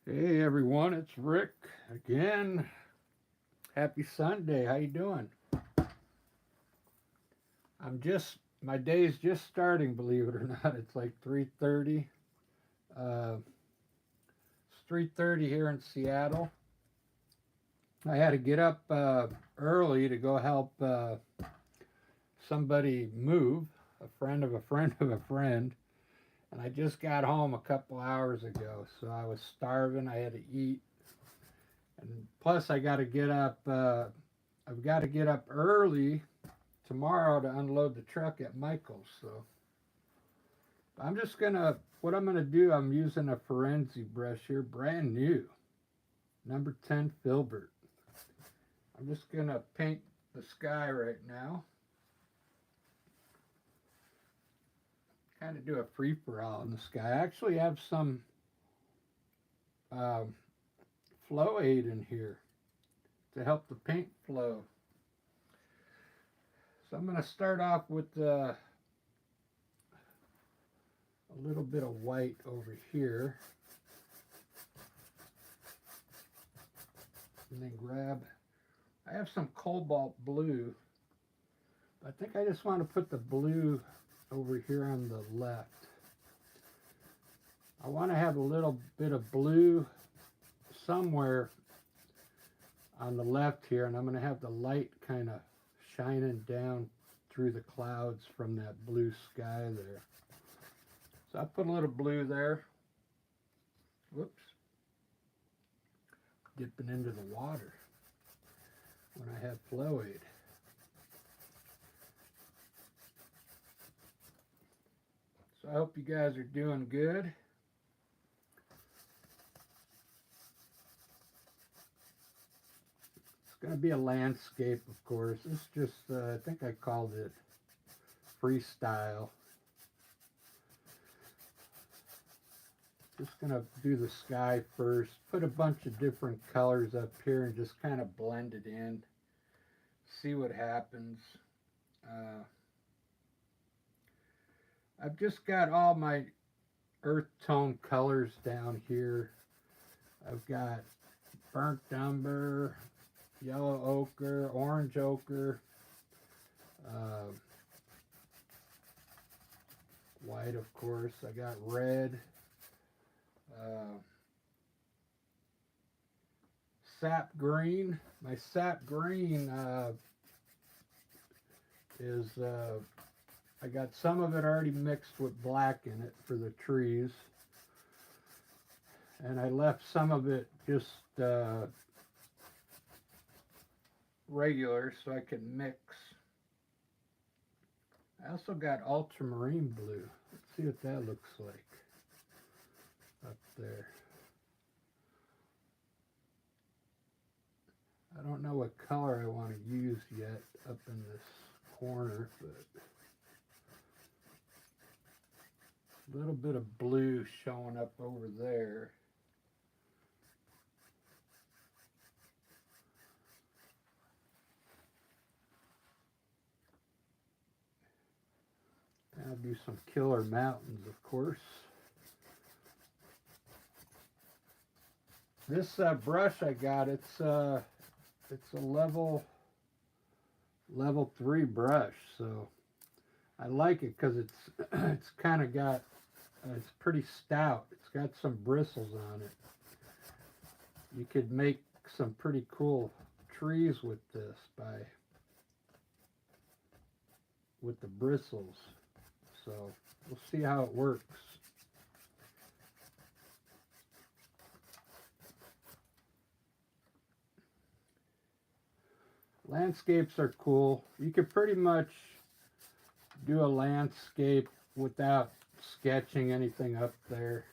Hey everyone, it's Rick again. Happy Sunday. How you doing? My day's just starting, believe it or not. It's like 3:30. Uh, it's 3:30 here in Seattle. I had to get up early to go help somebody move, a friend of a friend of a friend, and I just got home a couple hours ago, so I was starving. I had to eat, and plus I got to get up. I've got to get up early tomorrow to unload the truck at Michael's. So what I'm gonna do, I'm using a Forensi brush here, brand new, number 10 filbert. I'm just gonna paint the sky right now. Kind of do a free for all in the sky. I actually have some um, flow aid in here to help the paint flow. So I'm gonna start off with a little bit of white over here, and then grab. I have some cobalt blue. I think I just want to put the blue over here on the left. I want to have a little bit of blue somewhere on the left here, and I'm going to have the light kind of shining down through the clouds from that blue sky there. So I put a little blue there. Whoops. Dipping into the water when I have flow aid. So I hope you guys are doing good. It's going to be a landscape, of course. It's just, I think I called it freestyle. Just going to do the sky first. Put a bunch of different colors up here and just kind of blend it in. See what happens. I've just got all my earth tone colors down here. I've got burnt umber, yellow ochre, orange ochre, white, of course. I got red, sap green. My sap green is I got some of it already mixed with black in it for the trees, and I left some of it just regular so I could mix. I also got ultramarine blue. Let's see what that looks like up there. I don't know what color I want to use yet up in this corner, but a little bit of blue showing up over there. I'll do some killer mountains, of course. This brush I got, it's a level 3 brush, so I like it because it's kind of got it's pretty stout. It's got some bristles on it. You could make some pretty cool trees with this with the bristles. So we'll see how it works. Landscapes are cool. You could pretty much do a landscape without sketching anything up there.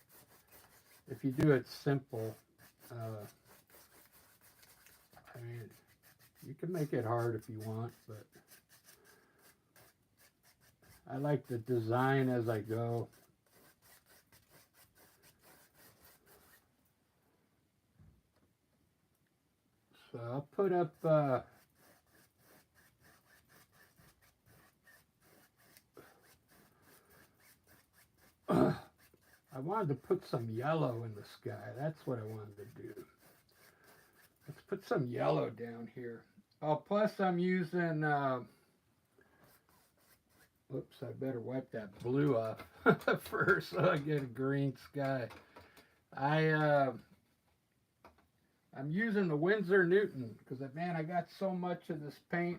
If you do it simple, I mean, you can make it hard if you want, but I like the design as I go. So I'll put up I wanted to put some yellow in the sky. That's what I wanted to do. Let's put some yellow down here. Oh, plus I'm using, whoops, I better wipe that blue off first so I get a green sky. I'm using the Winsor Newton because, man, I got so much of this paint.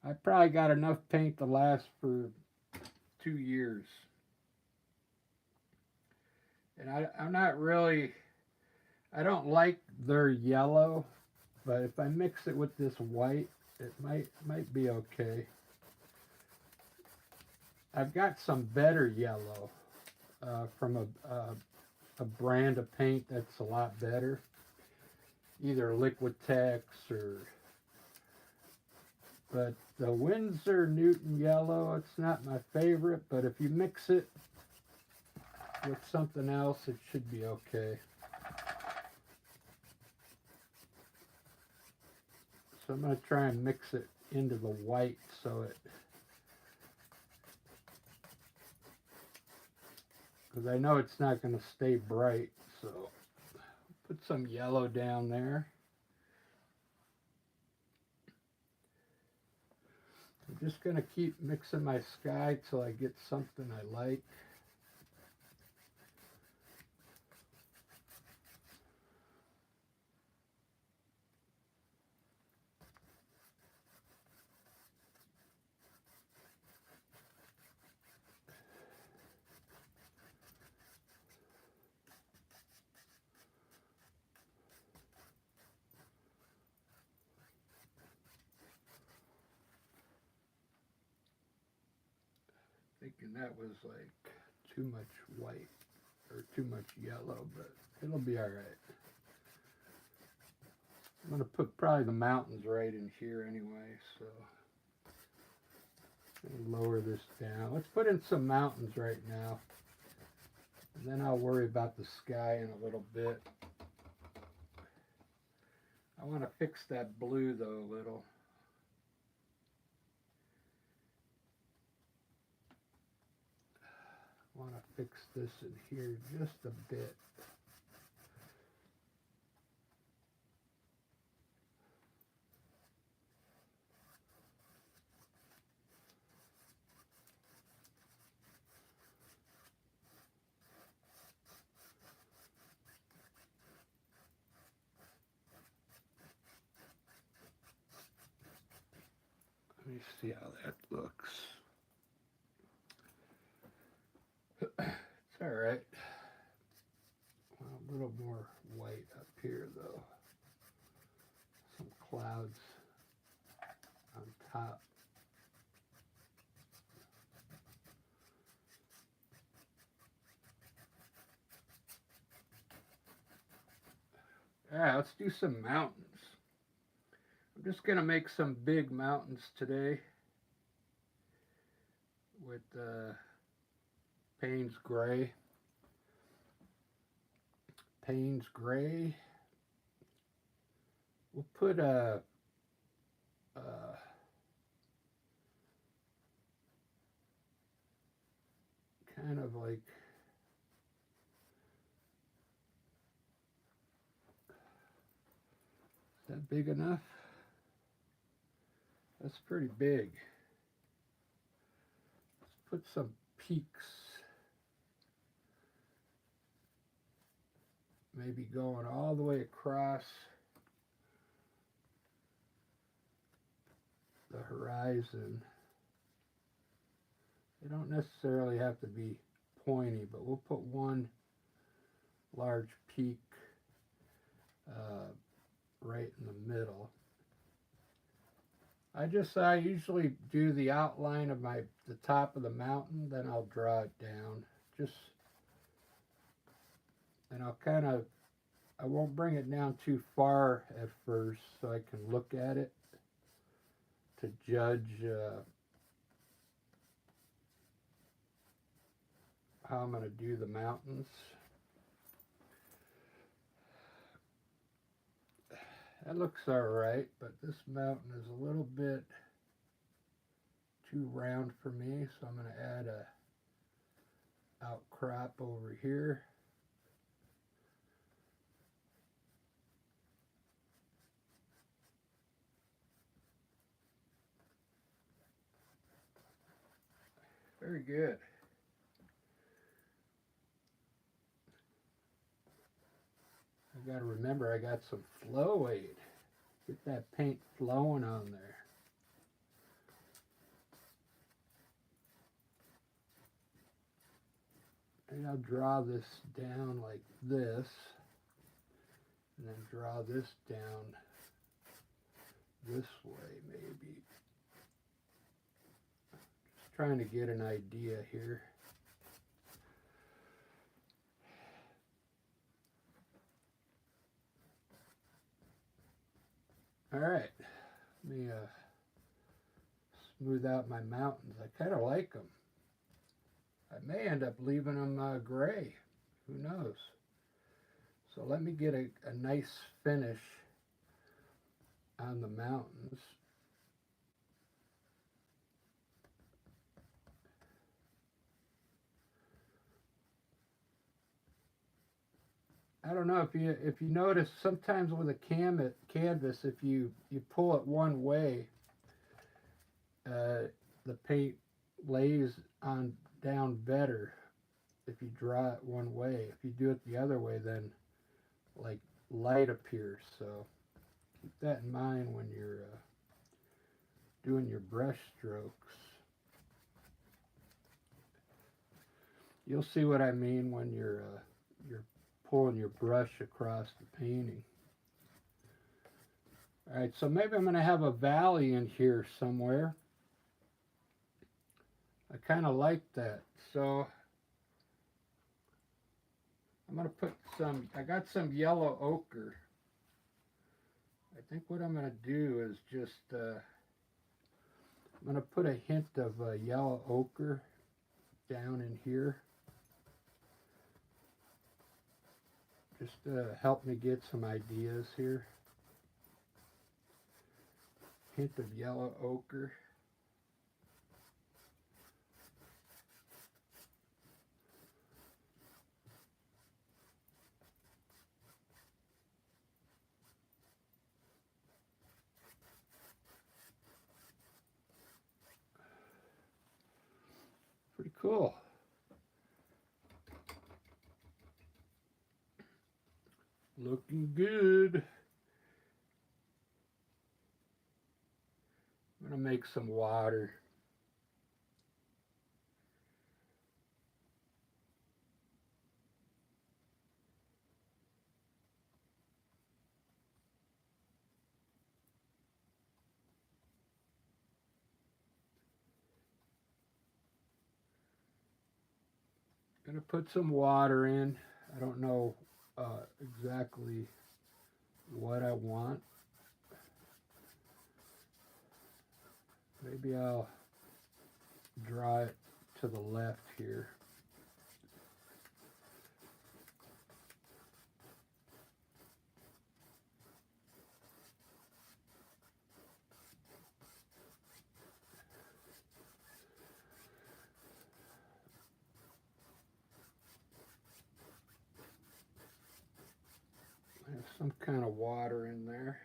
I probably got enough paint to last for 2 years. And I'm not really, I don't like their yellow, but if I mix it with this white, it might be okay. I've got some better yellow from a brand of paint that's a lot better, either Liquitex or, but the Winsor Newton yellow, it's not my favorite, but if you mix it with something else, it should be okay. So I'm going to try and mix it into the white so it, because I know it's not going to stay bright, so put some yellow down there. I'm just going to keep mixing my sky till I get something I like. Thinking that was like too much white or too much yellow, but it'll be all right. I'm going to put probably the mountains right in here anyway, so lower this down. Let's put in some mountains right now, and then I'll worry about the sky in a little bit. I want to fix that blue though a little. I want to fix this in here just a bit. Let me see how that looks. It's all right. Well, a little more white up here, though. Some clouds on top. All right, let's do some mountains. I'm just going to make some big mountains today with Payne's Gray. Payne's Gray. We'll put a kind of like is that big enough? That's pretty big. Let's put some peaks. Maybe going all the way across the horizon. They don't necessarily have to be pointy, but we'll put one large peak right in the middle. I usually do the outline of the top of the mountain, then I'll draw it down. And I won't bring it down too far at first so I can look at it to judge how I'm going to do the mountains. That looks all right, but this mountain is a little bit too round for me, so I'm going to add outcrop over here. Very good. I got to remember I got some flow aid. Get that paint flowing on there. And I'll draw this down like this, and then draw this down this way maybe. Just trying to get an idea here. All right, let me smooth out my mountains. I kind of like them. I may end up leaving them gray. Who knows? So let me get a nice finish on the mountains. I don't know if you notice sometimes with a canvas, if you pull it one way, the paint lays on down better if you draw it one way. If you do it the other way, then like light appears. So keep that in mind when you're doing your brush strokes. You'll see what I mean when you're pulling your brush across the painting. All right, so maybe I'm going to have a valley in here somewhere. I kind of like that. So I'm going to put I got some yellow ochre. I think what I'm going to do is just, I'm going to put a hint of yellow ochre down in here. Just to help me get some ideas here. Hint of yellow ochre. Pretty cool. Looking good. I'm going to make some water. Going to put some water in. I don't know exactly what I want. Maybe I'll draw it to the left here. Have some kind of water in there.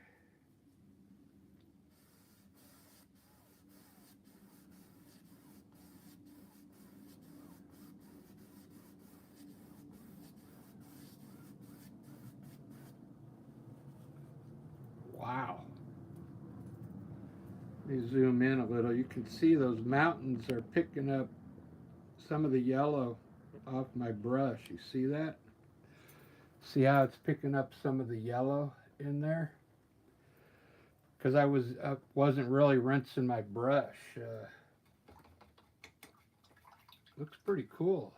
Wow. Let me zoom in a little. You can see those mountains are picking up some of the yellow off my brush. You see that? See how it's picking up some of the yellow in there? Because I wasn't really rinsing my brush. Looks pretty cool.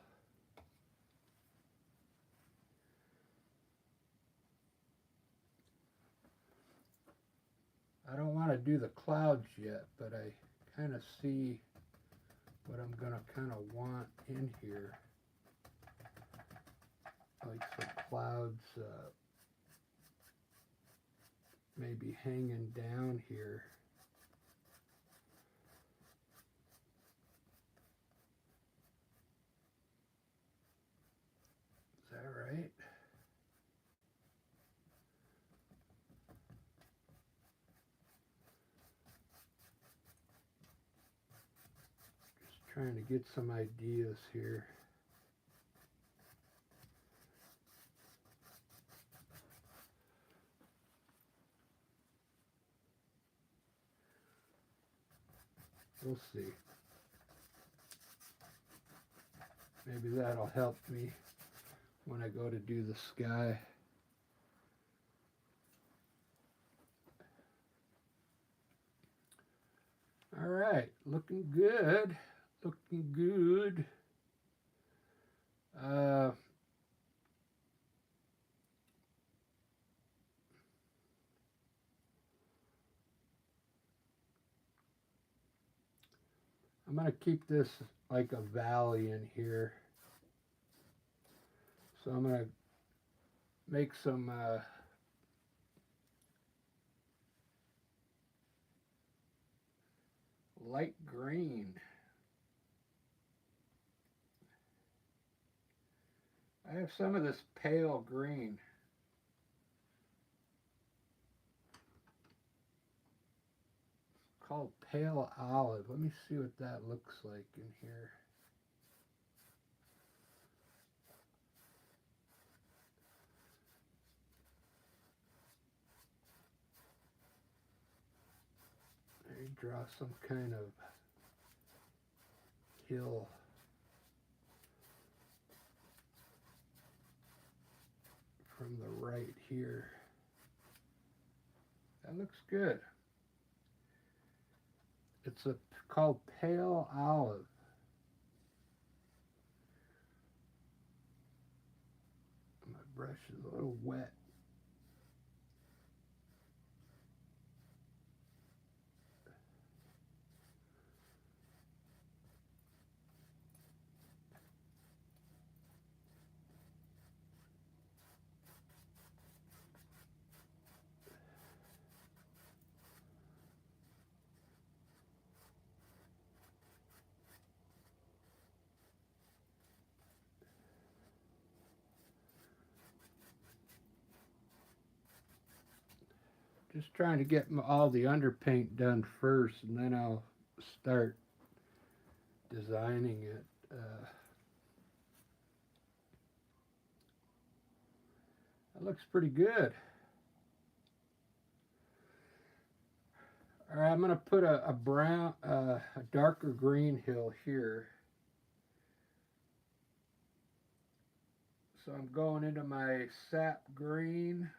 I don't want to do the clouds yet, but I kind of see what I'm going to kind of want in here. Like some clouds maybe hanging down here. Trying to get some ideas here. We'll see. Maybe that'll help me when I go to do the sky. All right, looking good. Looking good. I'm going to keep this like a valley in here. So I'm going to make some light green. I have some of this pale green. It's called pale olive. Let me see what that looks like in here. Maybe draw some kind of hill. From the right here. That looks good. It's called pale olive. My brush is a little wet. Just trying to get all the underpaint done first, and then I'll start designing it. That looks pretty good. All right, I'm going to put a brown, a darker green hill here. So I'm going into my sap green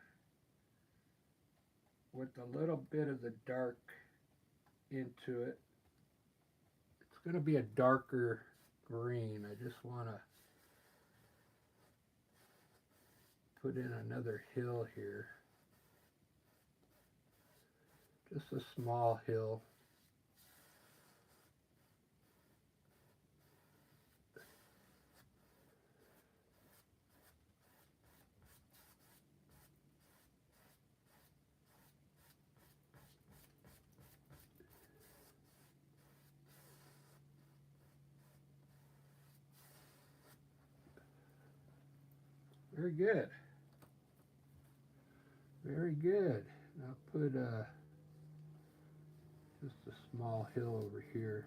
with a little bit of the dark into it. It's going to be a darker green. I just want to put in another hill here. Just a small hill. Very good. Very good. I'll put just a small hill over here.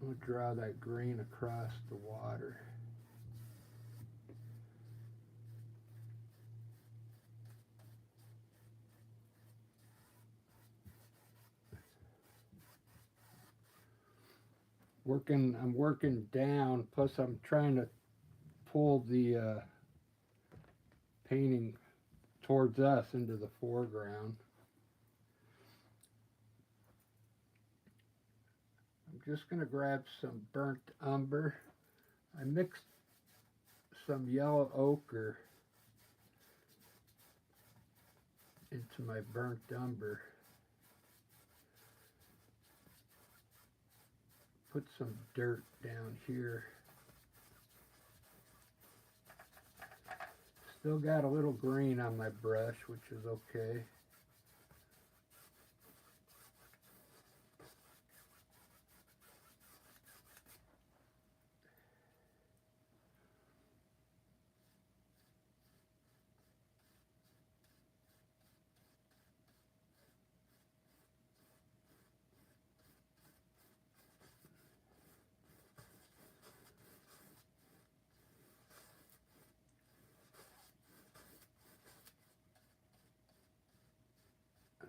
I'm going to draw that green across the water. I'm working down, plus I'm trying to pull the painting towards us into the foreground. I'm just going to grab some burnt umber. I mixed some yellow ochre into my burnt umber. Put some dirt down here. Still got a little green on my brush, which is okay.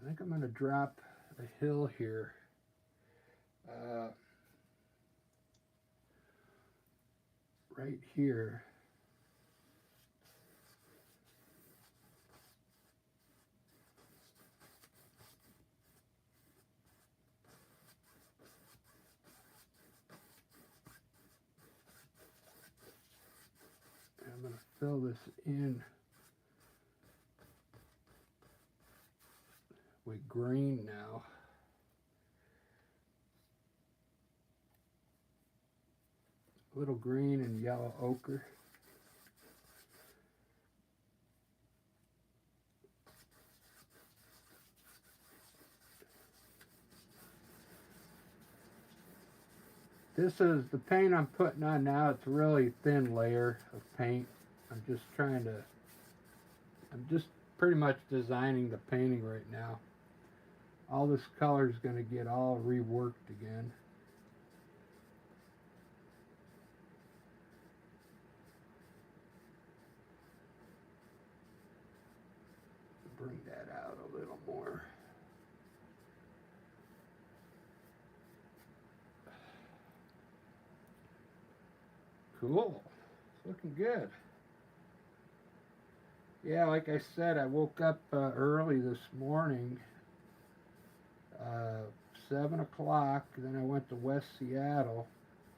I think I'm going to drop a hill here. Right here. I'm going to fill this in with green now. A little green and yellow ochre. This is the paint I'm putting on now. It's a really thin layer of paint. I'm just pretty much designing the painting right now. All this color is going to get all reworked again. Bring that out a little more. Cool. It's looking good. Yeah, like I said, I woke up early this morning, 7 o'clock. Then I went to West Seattle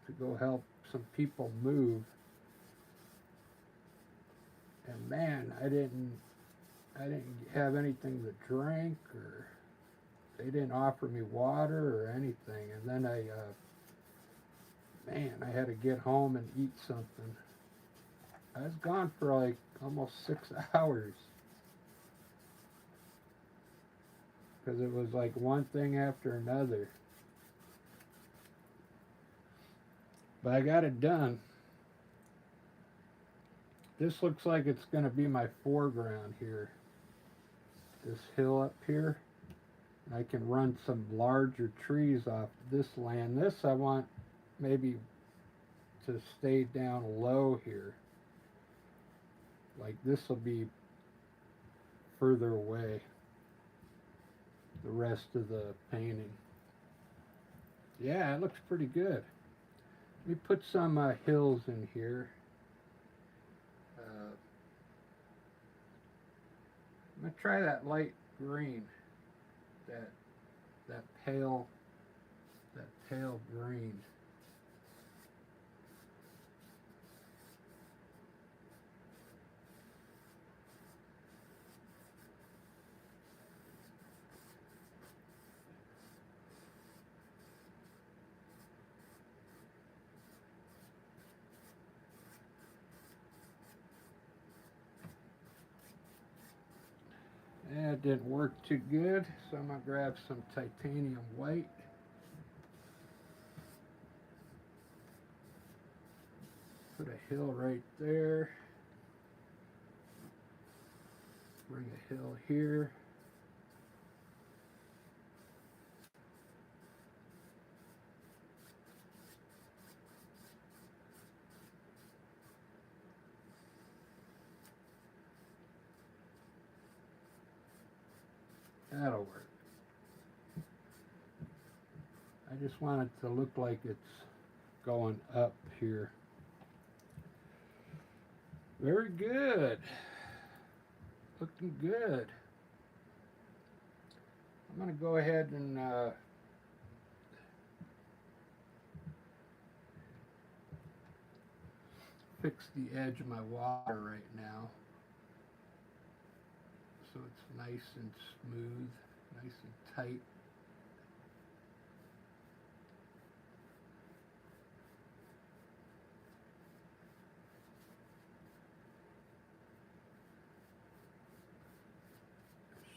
to go help some people move. And man, I didn't have anything to drink, or they didn't offer me water or anything. And then I had to get home and eat something. I was gone for like almost 6 hours. Because it was like one thing after another. But I got it done. This looks like it's going to be my foreground here. This hill up here. I can run some larger trees off this land. This I want maybe to stay down low here. Like this will be further away, the rest of the painting. Yeah, it looks pretty good. Let me put some hills in here. I'm going to try that light green, that pale green. That didn't work too good, so I'm going to grab some titanium white. Put a hill right there. Bring a hill here. That'll work. I just want it to look like it's going up here. Very good. Looking good. I'm going to go ahead and fix the edge of my water right now, so it's nice and smooth, nice and tight.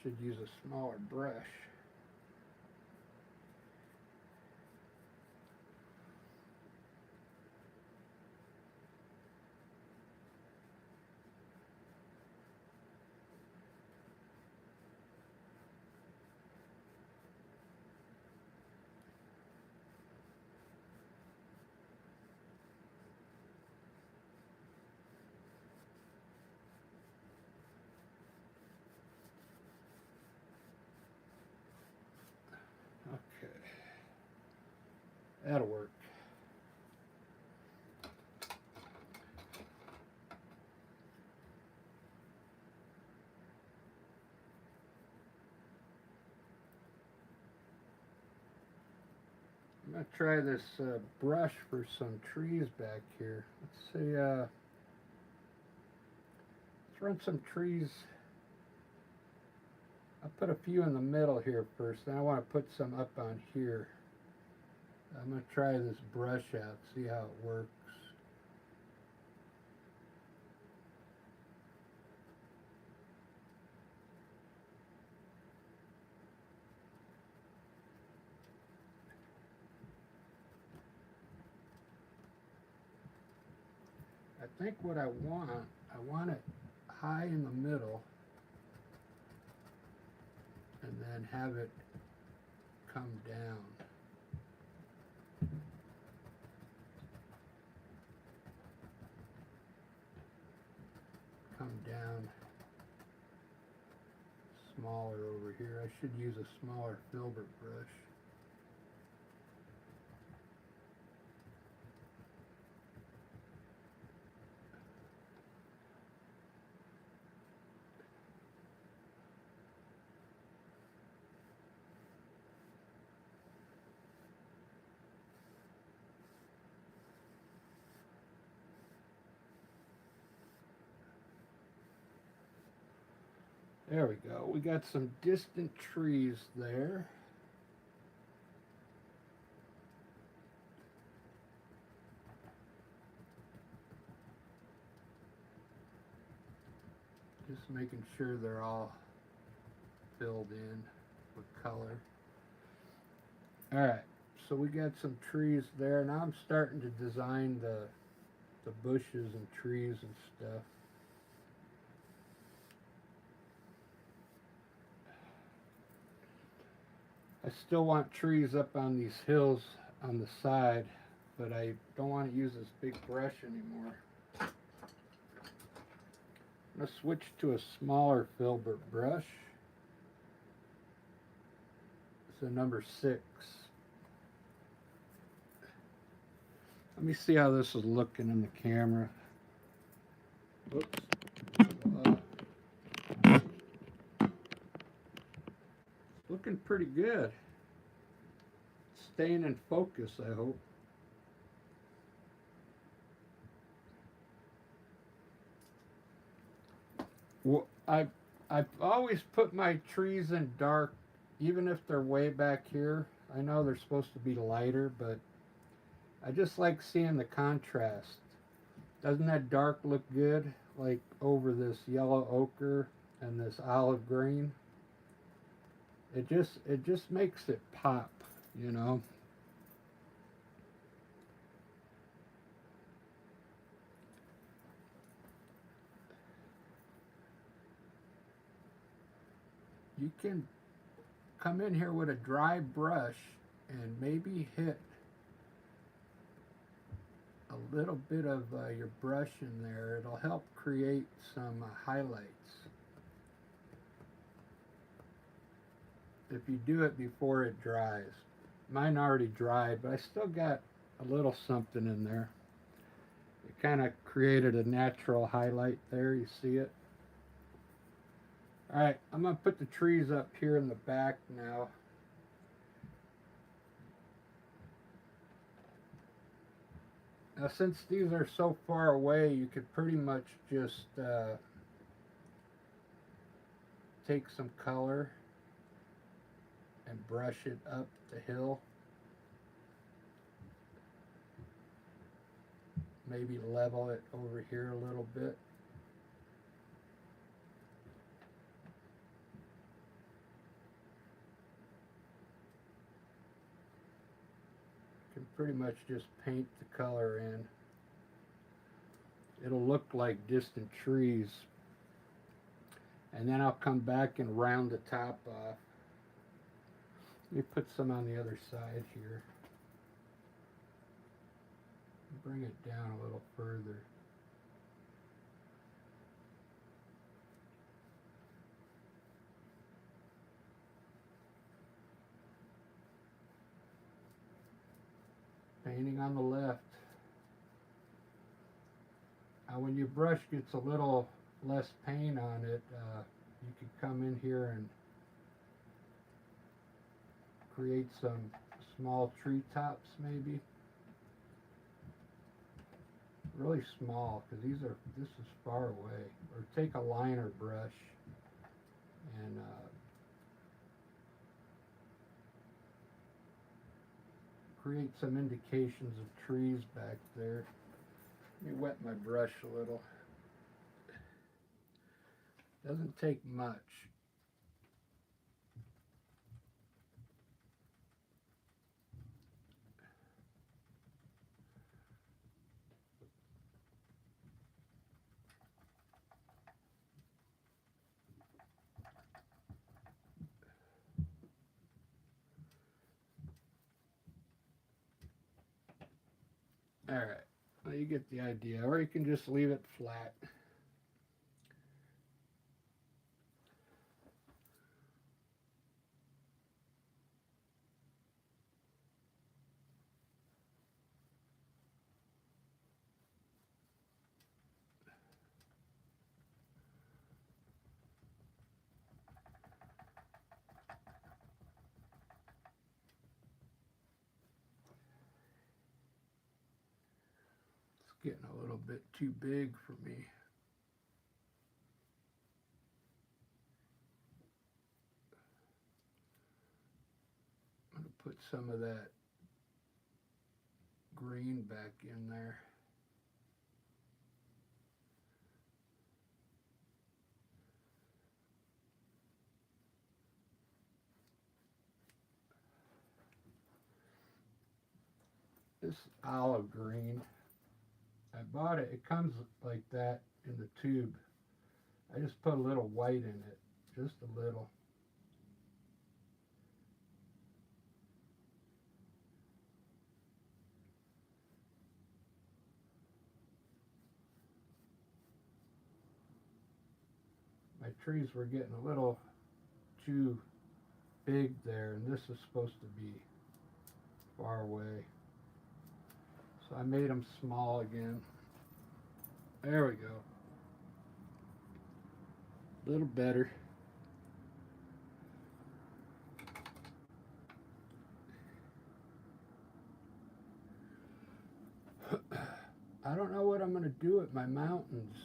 Should use a smaller brush. That'll work. I'm going to try this brush for some trees back here. Let's see, let's run some trees. I'll put a few in the middle here first, then I want to put some up on here. I'm going to try this brush out, see how it works. I think what I want it high in the middle and then have it come down. Come down smaller over here. I should use a smaller filbert brush. There we go. We got some distant trees there. Just making sure they're all filled in with color. Alright, so we got some trees there. Now I'm starting to design the bushes and trees and stuff. I still want trees up on these hills on the side, but I don't want to use this big brush anymore. I'm going to switch to a smaller filbert brush. It's a number 6. Let me see how this is looking in the camera. Whoops. Looking pretty good. Staying in focus, I hope. Well, I've always put my trees in dark, even if they're way back here. I know they're supposed to be lighter, but I just like seeing the contrast. Doesn't that dark look good? Like over this yellow ochre and this olive green. It just makes it pop, you know. You can come in here with a dry brush and maybe hit a little bit of your brush in there. It'll help create some highlights. If you do it before it dries. Mine already dried, but I still got a little something in there. It kind of created a natural highlight there, you see it? Alright, I'm going to put the trees up here in the back now. Now since these are so far away, you could pretty much just take some color and brush it up the hill. Maybe level it over here a little bit. You can pretty much just paint the color in. It'll look like distant trees. And then I'll come back and round the top off. Let me put some on the other side here. Bring it down a little further. Painting on the left. Now when your brush gets a little less paint on it, you could come in here and create some small treetops maybe. Really small, because this is far away. Or take a liner brush and create some indications of trees back there. Let me wet my brush a little. Doesn't take much. All right, well, you get the idea, or you can just leave it flat. It's getting a little bit too big for me. I'm going to put some of that green back in there. This olive green, I bought it. It comes like that in the tube. I just put a little white in it, just a little. My trees were getting a little too big there, and this is supposed to be far away. So I made them small again. There we go. A little better. I don't know what I'm going to do with my mountains.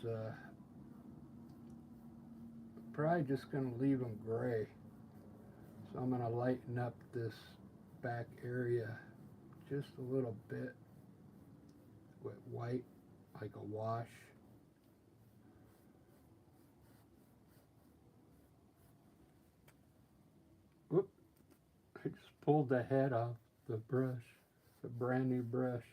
Probably just going to leave them gray. So I'm going to lighten up this back area just a little bit with white, like a wash. Whoop, I just pulled the head off the brush. It's a brand new brush.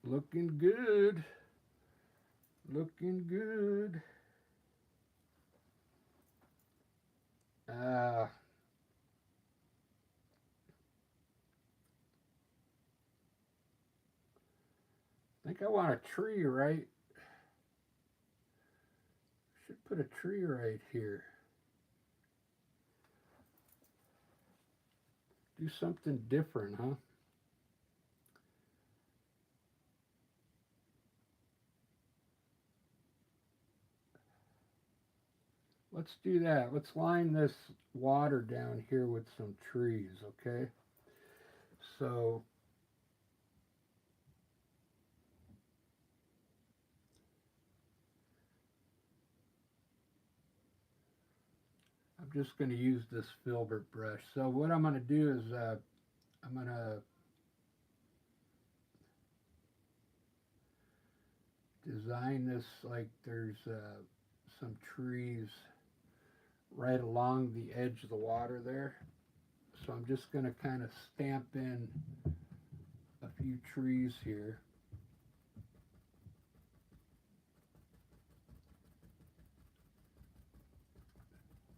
Looking good. Looking good. I think I want a tree right. Should put a tree right here. Do something different, huh? Let's do that. Let's line this water down here with some trees, okay? So I'm just going to use this filbert brush. So what I'm going to do is I'm going to design this like there's some trees right along the edge of the water there. So I'm just going to kind of stamp in a few trees here.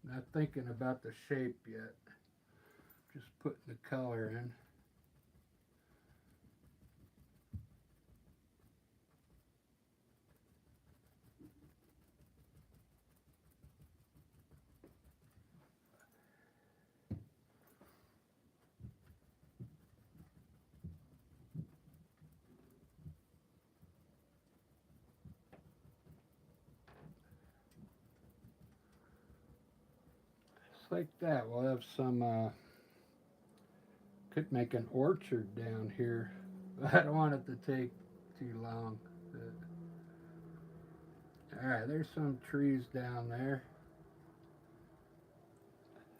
Not thinking about the shape yet, just putting the color in. like that. We'll have some, could make an orchard down here. I don't want it to take too long. Alright, there's some trees down there.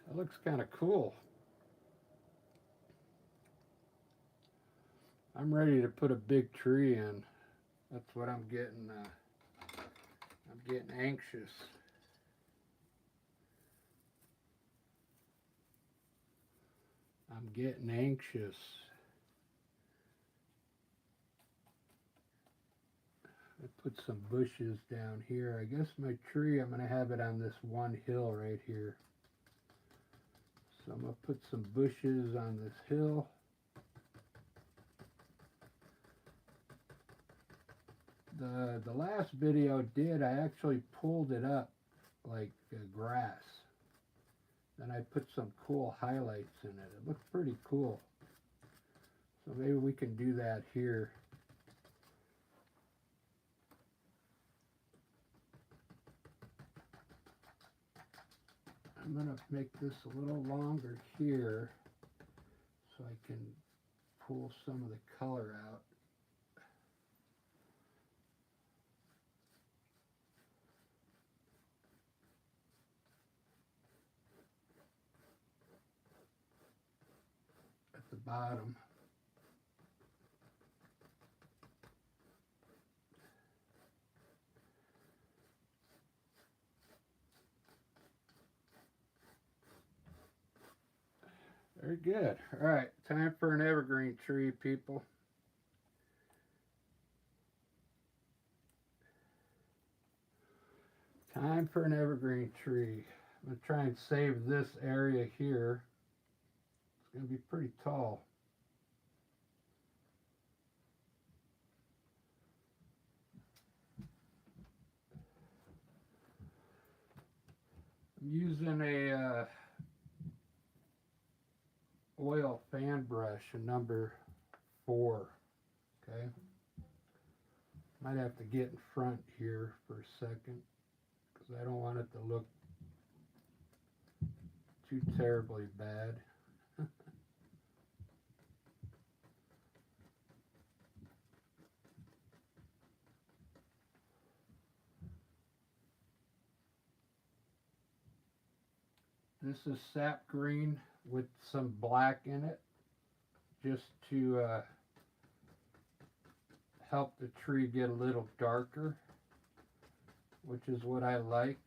It looks kind of cool. I'm ready to put a big tree in. That's what I'm getting. I'm getting anxious. I'm getting anxious. I put some bushes down here. I guess my tree, I'm going to have it on this one hill right here. So I'm going to put some bushes on this hill. The last video I actually pulled it up like grass. Then I put some cool highlights in it. It looked pretty cool. So maybe we can do that here. I'm going to make this a little longer here so I can pull some of the color out. At the bottom. Very good. All right, time for an evergreen tree, people. Time for an evergreen tree. I'm going to try and save this area here. It's going to be pretty tall. I'm using a oil fan brush, a number 4. Okay. Might have to get in front here for a second because I don't want it to look too terribly bad. This is sap green with some black in it, just to help the tree get a little darker, which is what I like.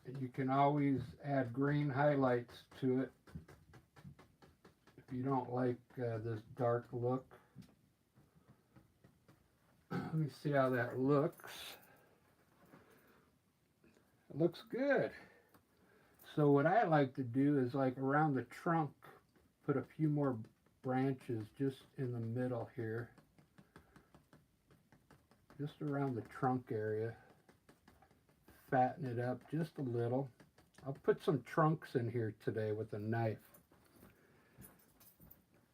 And you can always add green highlights to it if you don't like this dark look. Let me see how that looks. It looks good. So what I like to do is, like, around the trunk, put a few more branches just in the middle here. Just around the trunk area. Fatten it up just a little. I'll put some trunks in here today with a knife.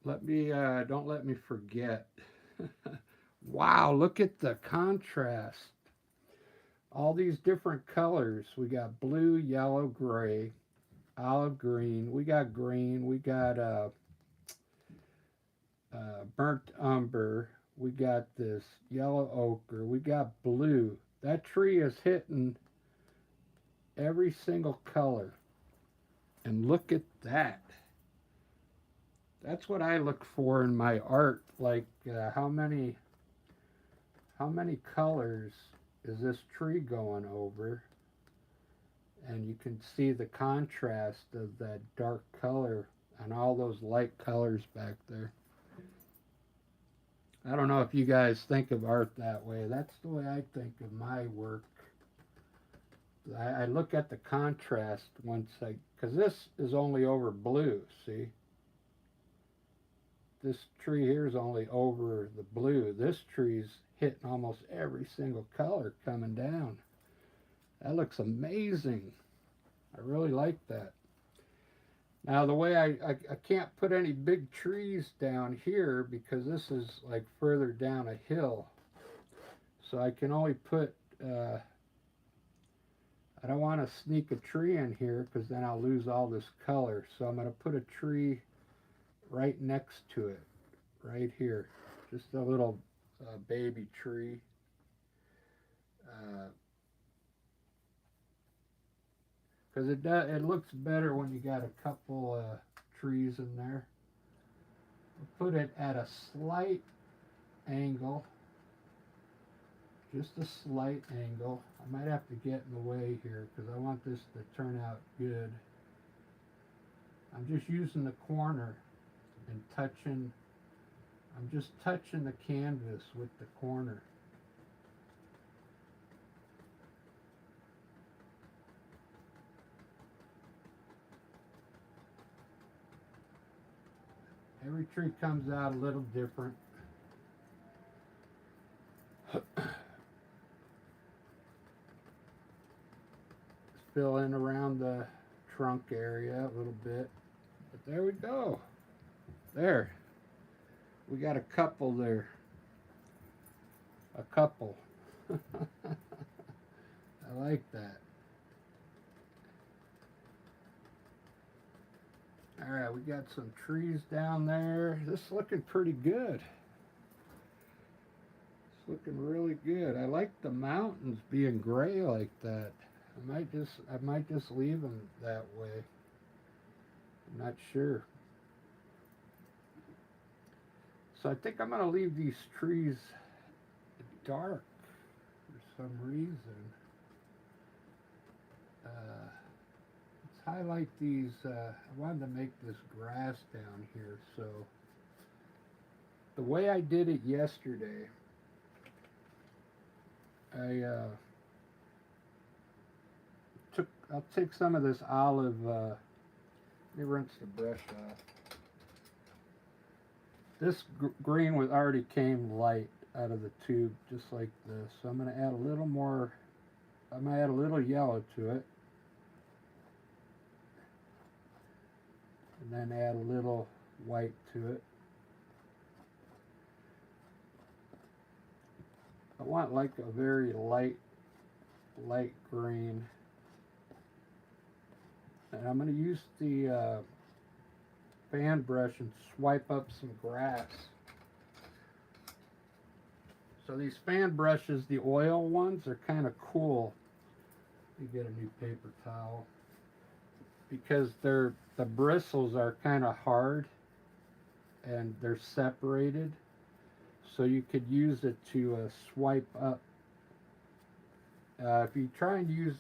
Don't let me forget. Wow, look at the contrast. All these different colors. We got blue, yellow, gray, olive green. We got green. We got burnt umber. We got this yellow ochre. We got blue. That tree is hitting every single color. And look at that. That's what I look for in my art. Like how many colors is this tree going over? And you can see the contrast of that dark color and all those light colors back there. I don't know if you guys think of art that way. That's the way I think of my work. I look at the contrast once because this is only over blue, see? This tree here is only over the blue. This tree's hitting almost every single color coming down. That looks amazing. I really like that. Now the way I can't put any big trees down here because this is like further down a hill. So I can only put I don't want to sneak a tree in here because then I'll lose all this color. So I'm going to put a tree right next to it, right here. Just a little baby tree. Because it looks better when you got a couple trees in there. Put it at a slight angle, just a slight angle. I might have to get in the way here because I want this to turn out good. I'm just using the corner and touching, I'm just touching the canvas with the corner. Every tree comes out a little different. Fill in around the trunk area a little bit. But there we go. There. We got a couple there. A couple. I like that. All right, we got some trees down there. This is looking pretty good. It's looking really good. I like the mountains being gray like that. I might just leave them that way. I'm not sure. So I think I'm going to leave these trees dark for some reason. Let's highlight these. I wanted to make this grass down here. So the way I did it yesterday, I'll take some of this olive, let me rinse the brush off. This green already came light out of the tube, just like this. So I'm going to add a little more, I'm going to add a little yellow to it. And then add a little white to it. I want like a very light green. And I'm going to use the fan brush and swipe up some grass. So these fan brushes, the oil ones, are kind of cool. Let me get a new paper towel. Because the bristles are kind of hard and they're separated. So you could use it to swipe up. If you try and use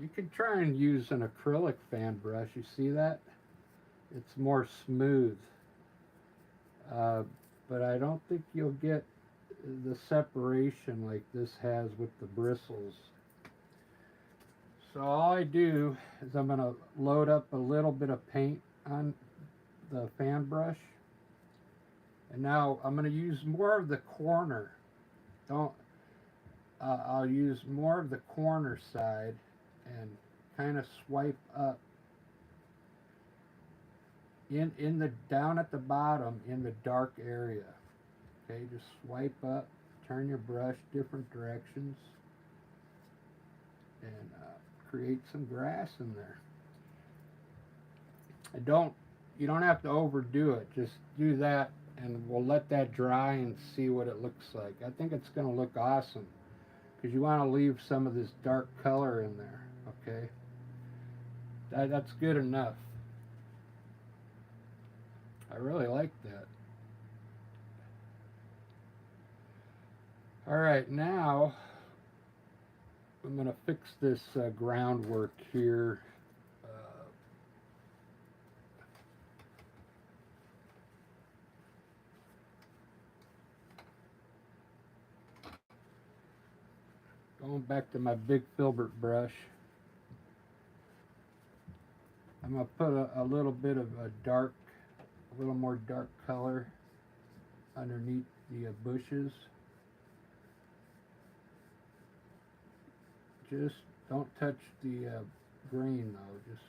you can try and use an acrylic fan brush. You see that? It's more smooth. But I don't think you'll get the separation like this has with the bristles. So all I do is I'm going to load up a little bit of paint on the fan brush. And now I'm going to use more of the corner. I'll use more of the corner side and kind of swipe up in the down at the bottom in the dark area. Okay, just swipe up, turn your brush different directions, and create some grass in there. You don't have to overdo it. Just do that, and we'll let that dry and see what it looks like. I think it's going to look awesome because you want to leave some of this dark color in there. Okay, that's good enough. I really like that. All right, now I'm going to fix this groundwork here. Going back to my big filbert brush, I'm going to put a little bit of a little more dark color underneath the bushes. Just don't touch the green though. Just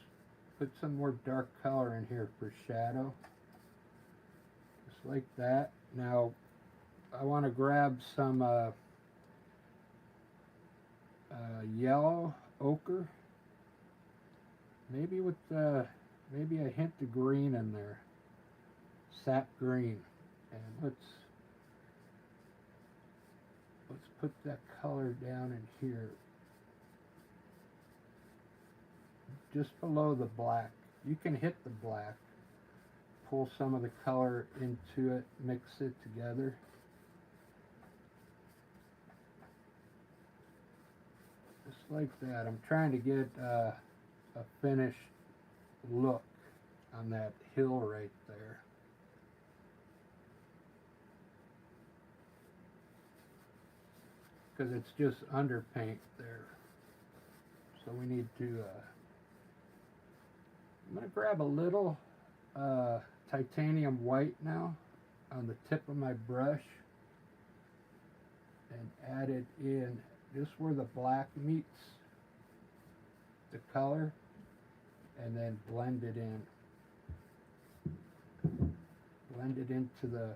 put some more dark color in here for shadow. Just like that. Now I want to grab some yellow ochre, maybe with maybe a hint of green in there, sap green, and let's put that color down in here, just below the black. You can hit the black, pull some of the color into it, mix it together. Just like that. I'm trying to get a finished look on that hill right there. Because it's just underpaint there. So we need to, I'm going to grab a little titanium white now on the tip of my brush and add it in just where the black meets the color, and then blend it in. Blend it into the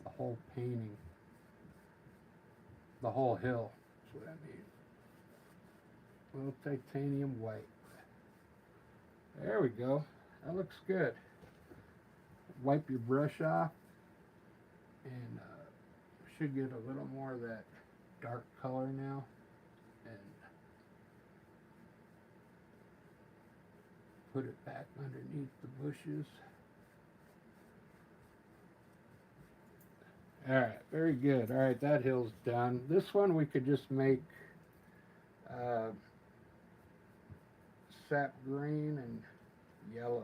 whole painting. The whole hill, that's what I mean. A little titanium white. There we go. That looks good. Wipe your brush off, and should get a little more of that dark color now. And put it back underneath the bushes. Alright, very good. Alright, that hill's done. This one we could just make sap green and yellow.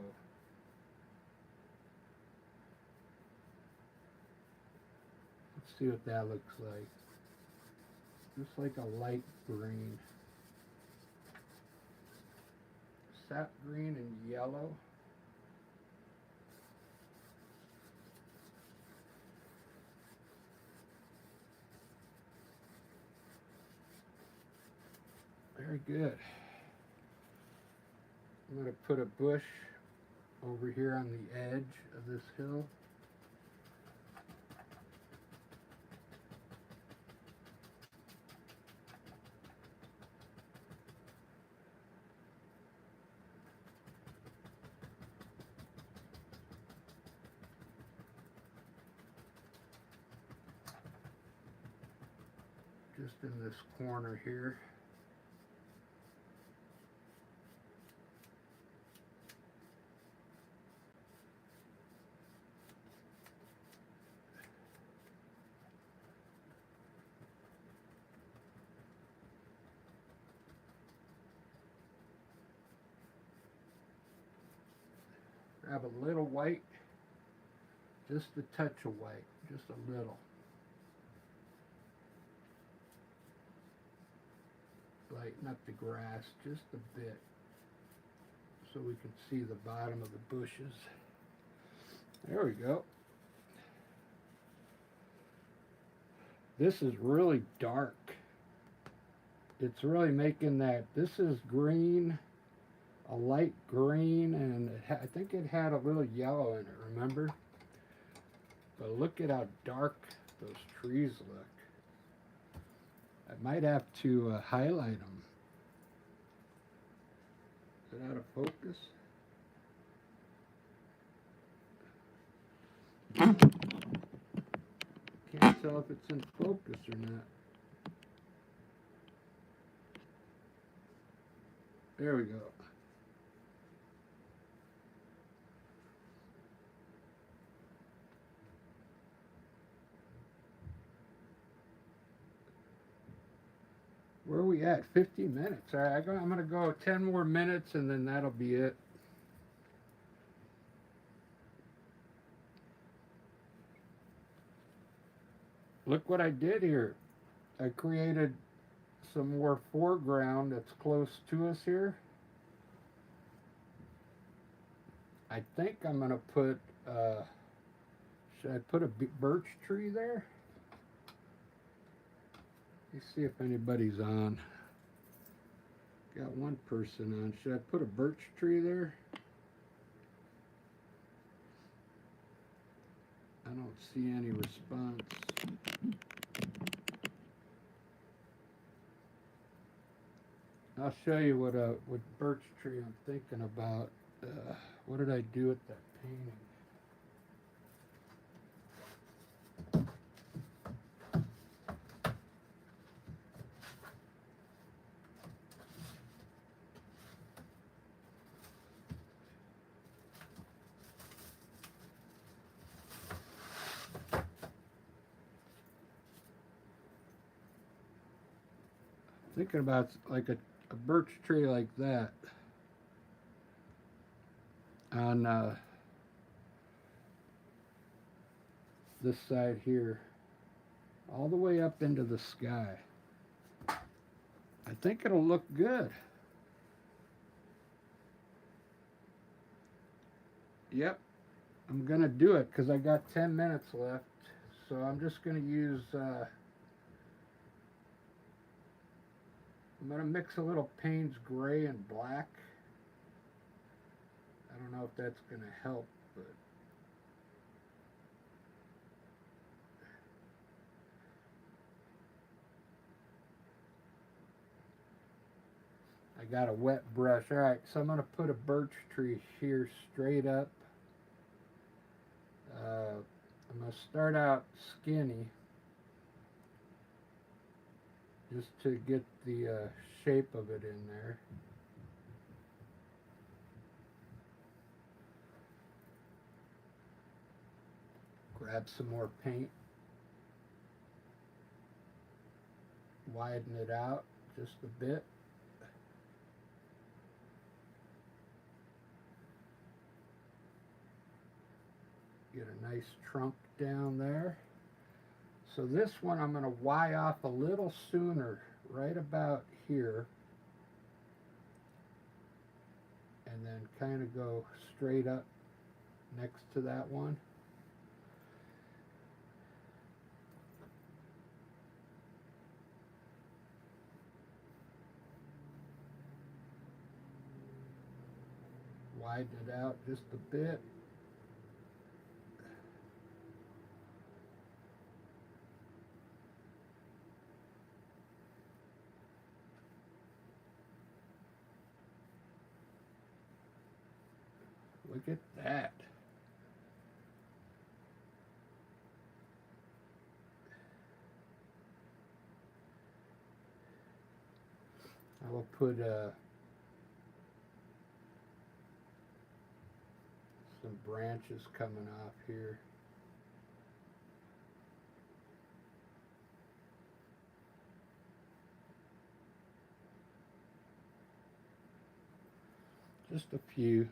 Let's see what that looks like. Just like a light green. Sap green and yellow. Very good. I'm going to put a bush over here on the edge of this hill. Just in this corner here. Grab a little white, just a touch of white, just a little. Lighten up the grass just a bit so we can see the bottom of the bushes. There we go. This is really dark. It's really making that, this is green, a light green, and I think it had a little yellow in it, remember? But look at how dark those trees look. I might have to highlight them. Is it out of focus? Can't tell if it's in focus or not. There we go. Where are we at? 50 minutes. All right, I'm going to go 10 more minutes and then that'll be it. Look what I did here. I created some more foreground that's close to us here. I think I'm going to put, should I put a birch tree there? Let's see if anybody's on. Got one person on. Should I put a birch tree there? I don't see any response. I'll show you what birch tree I'm thinking about. What did I do with that painting? Thinking about like a birch tree like that on this side here, all the way up into the sky. I think it'll look good. Yep, I'm gonna do it because I got 10 minutes left. So I'm just gonna use, I'm gonna mix a little Payne's gray and black. I don't know if that's gonna help, but I got a wet brush. All right, so I'm gonna put a birch tree here straight up. I'm gonna start out skinny, just to get the shape of it in there. Grab some more paint, widen it out just a bit. Get a nice trunk down there. So this one I'm going to Y off a little sooner, right about here, and then kind of go straight up next to that one. Widen it out just a bit. Look at that. I will put some branches coming off here. Just a few.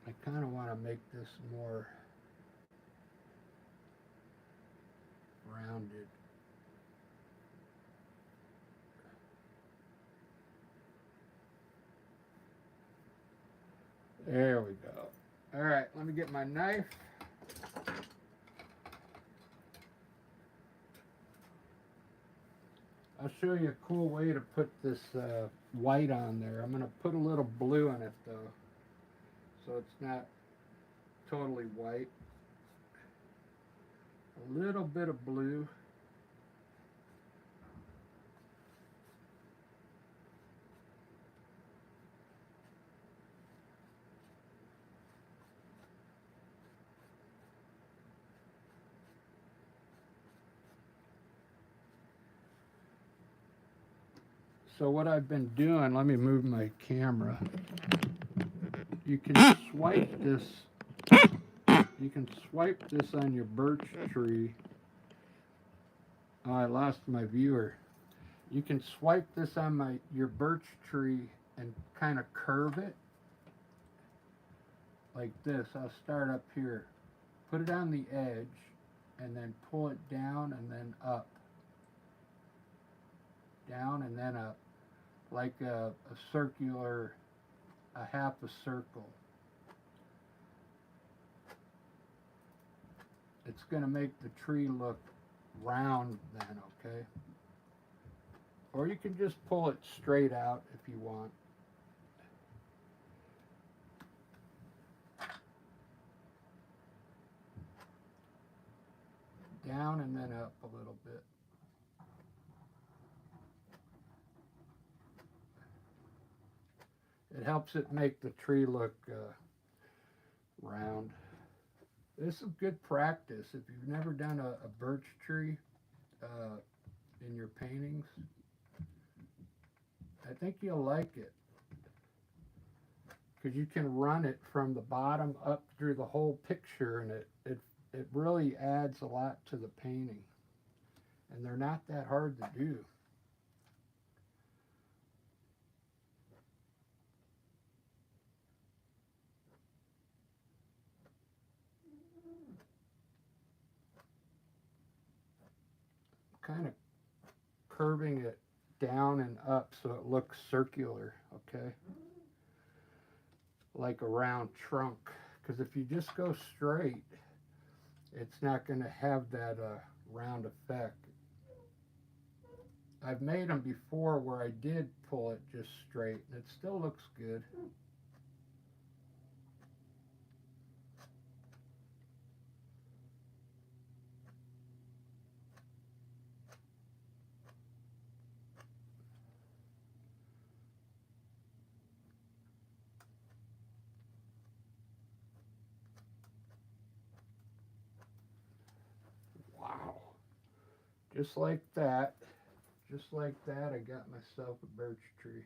I kind of want to make this more rounded. There we go. All right, let me get my knife. I'll show you a cool way to put this white on there. I'm going to put a little blue in it though, so it's not totally white. A little bit of blue. So what I've been doing, let me move my camera. You can swipe this. You can swipe this on your birch tree. Oh, I lost my viewer. You can swipe this on your birch tree and kind of curve it like this. I'll start up here. Put it on the edge and then pull it down and then up. Down and then up. Like a circular, a half a circle. It's going to make the tree look round then, okay? Or you can just pull it straight out if you want. down and then up a little bit. It helps it make the tree look round. This is good practice. If you've never done a birch tree in your paintings, I think you'll like it. Because you can run it from the bottom up through the whole picture, and it really adds a lot to the painting. And they're not that hard to do. Kind of curving it down and up so it looks circular, okay? Like a round trunk. Because if you just go straight, it's not going to have that round effect. I've made them before where I did pull it just straight, and it still looks good. Wow. Just like that. Just like that, I got myself a birch tree.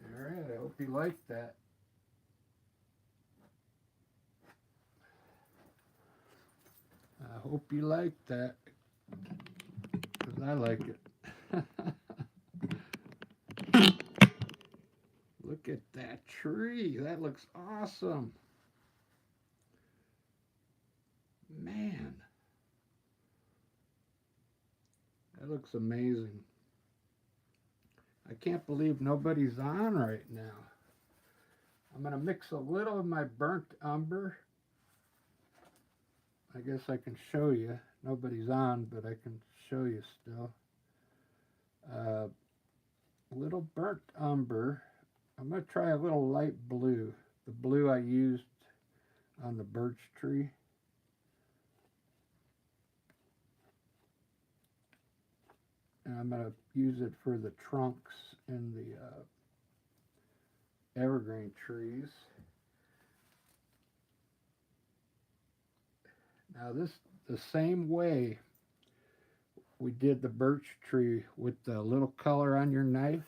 All right, I hope you like that. I hope you like that, because I like it. Look at that tree. That looks awesome. Man. That looks amazing. I can't believe nobody's on right now. I'm going to mix a little of my burnt umber. I guess I can show you. Nobody's on, but I can show you still. A little burnt umber. I'm going to try a little light blue. The blue I used on the birch tree. And I'm going to use it for the trunks in the evergreen trees. Now this, the same way we did the birch tree with the little color on your knife.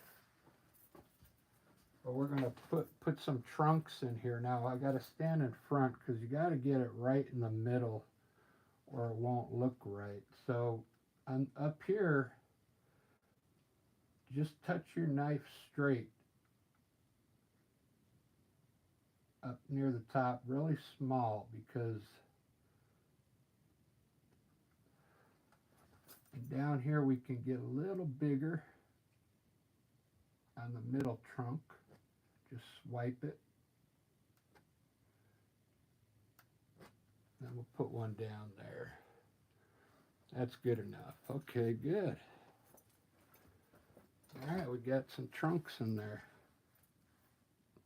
But we're going to put some trunks in here. Now I got to stand in front because you got to get it right in the middle or it won't look right. So I'm up here, just touch your knife straight up near the top, really small, because down here we can get a little bigger on the middle trunk. Just swipe it. Then we'll put one down there. That's good enough. Okay, good. All right, we got some trunks in there.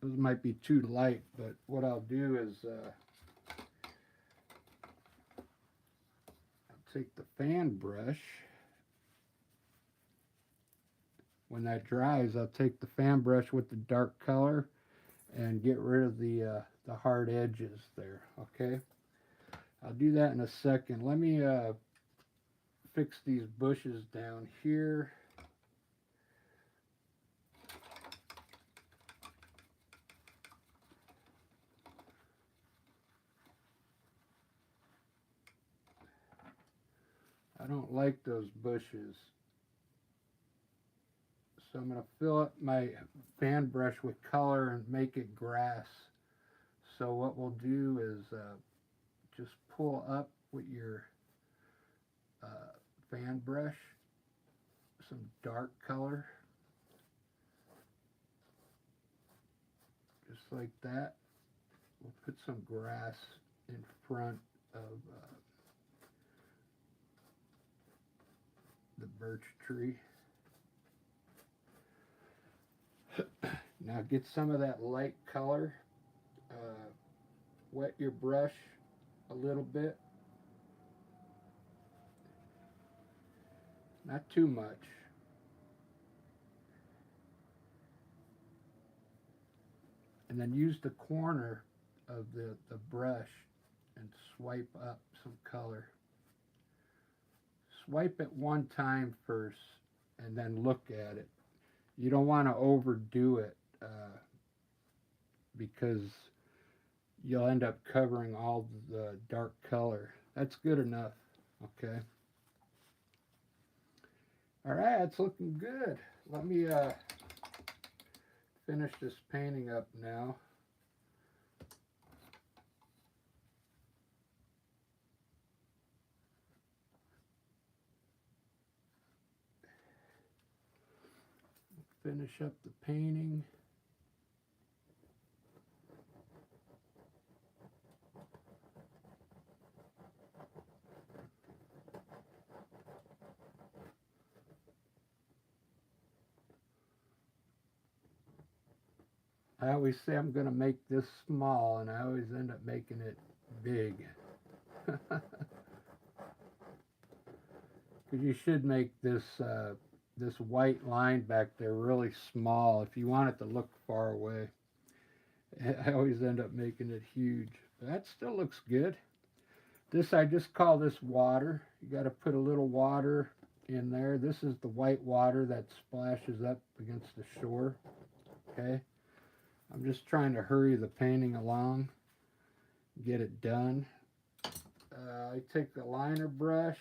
Those might be too light, but what I'll do is I'll take the fan brush. When that dries, I'll take the fan brush with the dark color and get rid of the hard edges there, okay? I'll do that in a second. Let me fix these bushes down here. I don't like those bushes. So I'm going to fill up my fan brush with color and make it grass. So what we'll do is just pull up with your fan brush some dark color. Just like that. We'll put some grass in front of the birch tree. Now get some of that light color. Wet your brush a little bit. Not too much. And then use the corner of the brush and swipe up some color. Swipe it one time first and then look at it. You don't want to overdo it because you'll end up covering all the dark color. That's good enough, okay? All right, it's looking good. Let me finish this painting up now. Finish up the painting. I always say I'm going to make this small, and I always end up making it big. Because you should make this this white line back there really small if you want it to look far away. I always end up making it huge. But that still looks good. This, I just call this water. You got to put a little water in there. This is the white water that splashes up against the shore. Okay. I'm just trying to hurry the painting along, get it done. I take the liner brush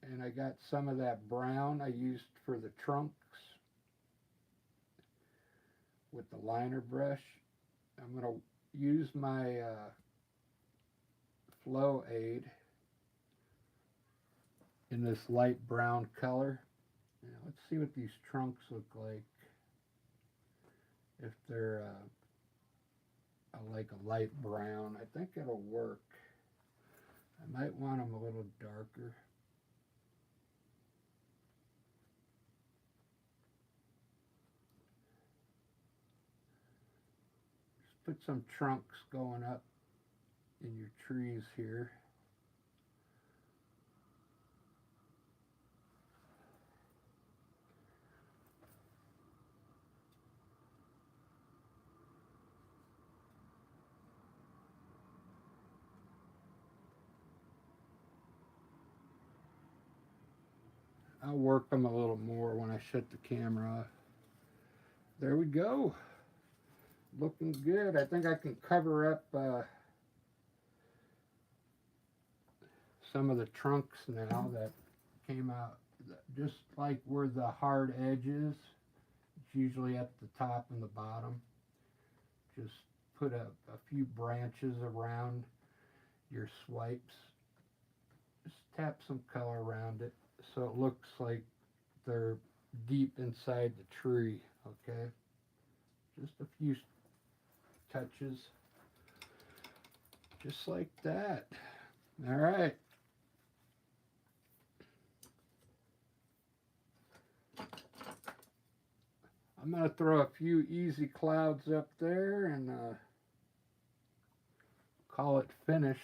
and I got some of that brown I used for the trunks with the liner brush. I'm going to use my flow aid in this light brown color. Now, let's see what these trunks look like. If they're like a light brown, I think it'll work. I might want them a little darker. Just put some trunks going up in your trees here. I'll work them a little more when I shut the camera off. There we go. Looking good. I think I can cover up some of the trunks now that came out. Just like where the hard edge is, it's usually at the top and the bottom. Just put a few branches around your swipes. Just tap some color around it so it looks like they're deep inside the tree, okay? Just a few touches, just like that. All right. I'm going to throw a few easy clouds up there and call it finished.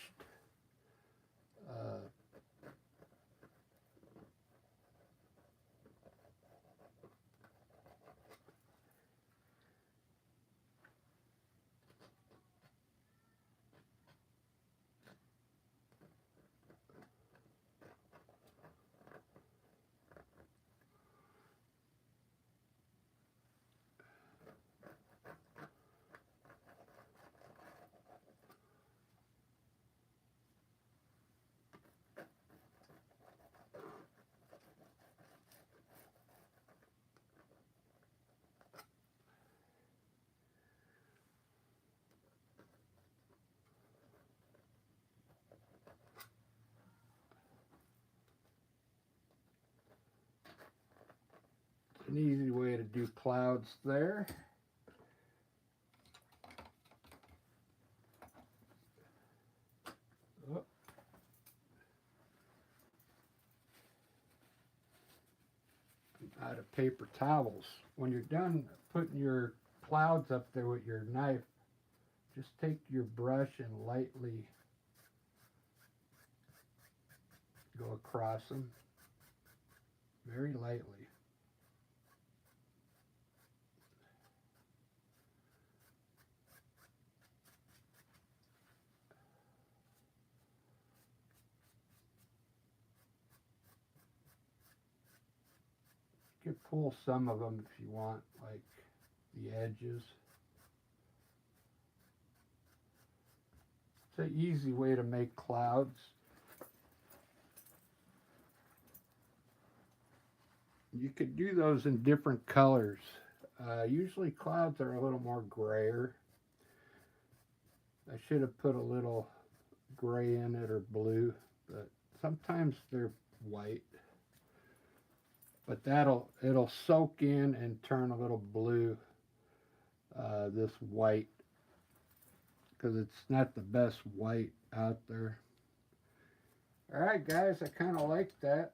An easy way to do clouds there. Oh. I'm out of paper towels. When you're done putting your clouds up there with your knife, just take your brush and lightly go across them, very lightly. You could pull some of them if you want, like the edges. It's an easy way to make clouds. You could do those in different colors. Usually clouds are a little more grayer. I should have put a little gray in it or blue, but sometimes they're white. But it'll soak in and turn a little blue, this white, because it's not the best white out there. All right, guys, I kind of like that.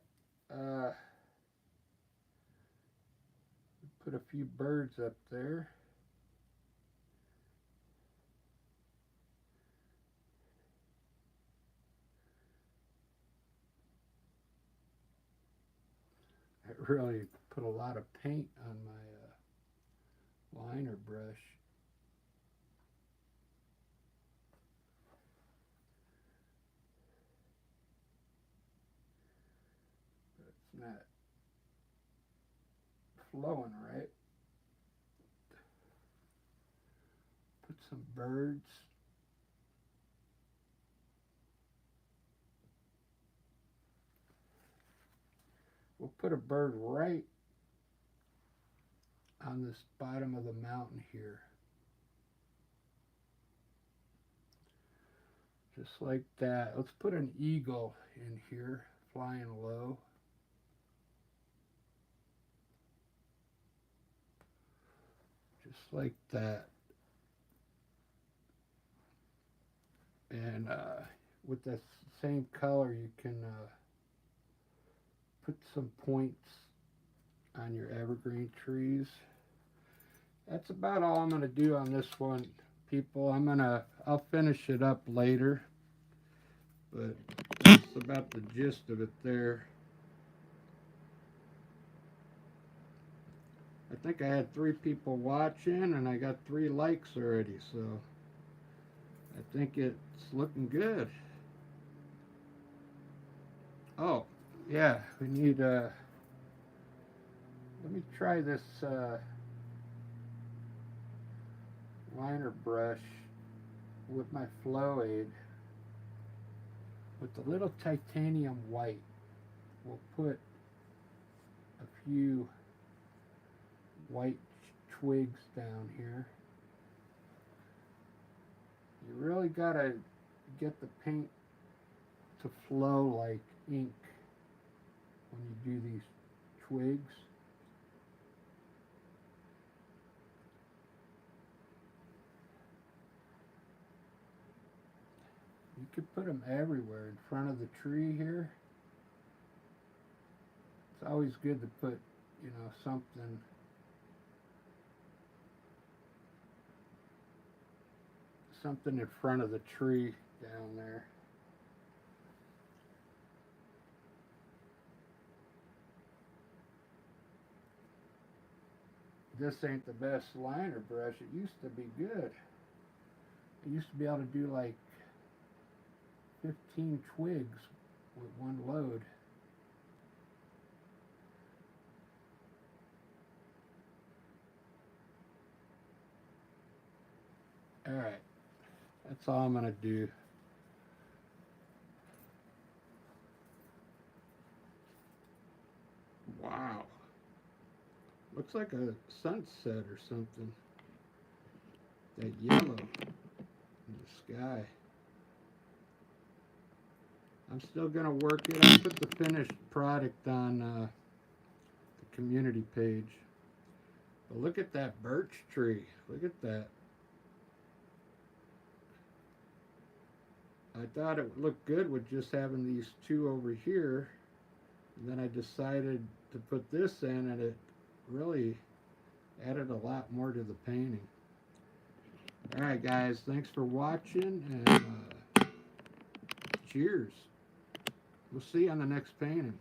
Put a few birds up there. I really put a lot of paint on my liner brush. But it's not flowing right. Put some birds. We'll put a bird right on this bottom of the mountain here. Just like that. Let's put an eagle in here, flying low. Just like that. And with that same color, you can put some points on your evergreen trees. That's about all I'm going to do on this one, people. I'll finish it up later, but that's about the gist of it there. I think I had 3 people watching and I got 3 likes already, so I think it's looking good. Oh, yeah, we need let me try this liner brush with my flow aid with the little titanium white. We'll put a few white twigs down here. You really gotta get the paint to flow like ink when you do these twigs. You could put them everywhere in front of the tree here. It's always good to put, something in front of the tree down there. This ain't the best liner brush. It used to be good. I used to be able to do like 15 twigs with one load. Alright, that's all I'm going to do. Wow. Looks like a sunset or something. That yellow in the sky. I'm still going to work it. I'll put the finished product on the community page. But look at that birch tree. Look at that. I thought it would look good with just having these 2 over here. And then I decided to put this in, and it really added a lot more to the painting. Alright guys, thanks for watching, and cheers. We'll see you on the next painting.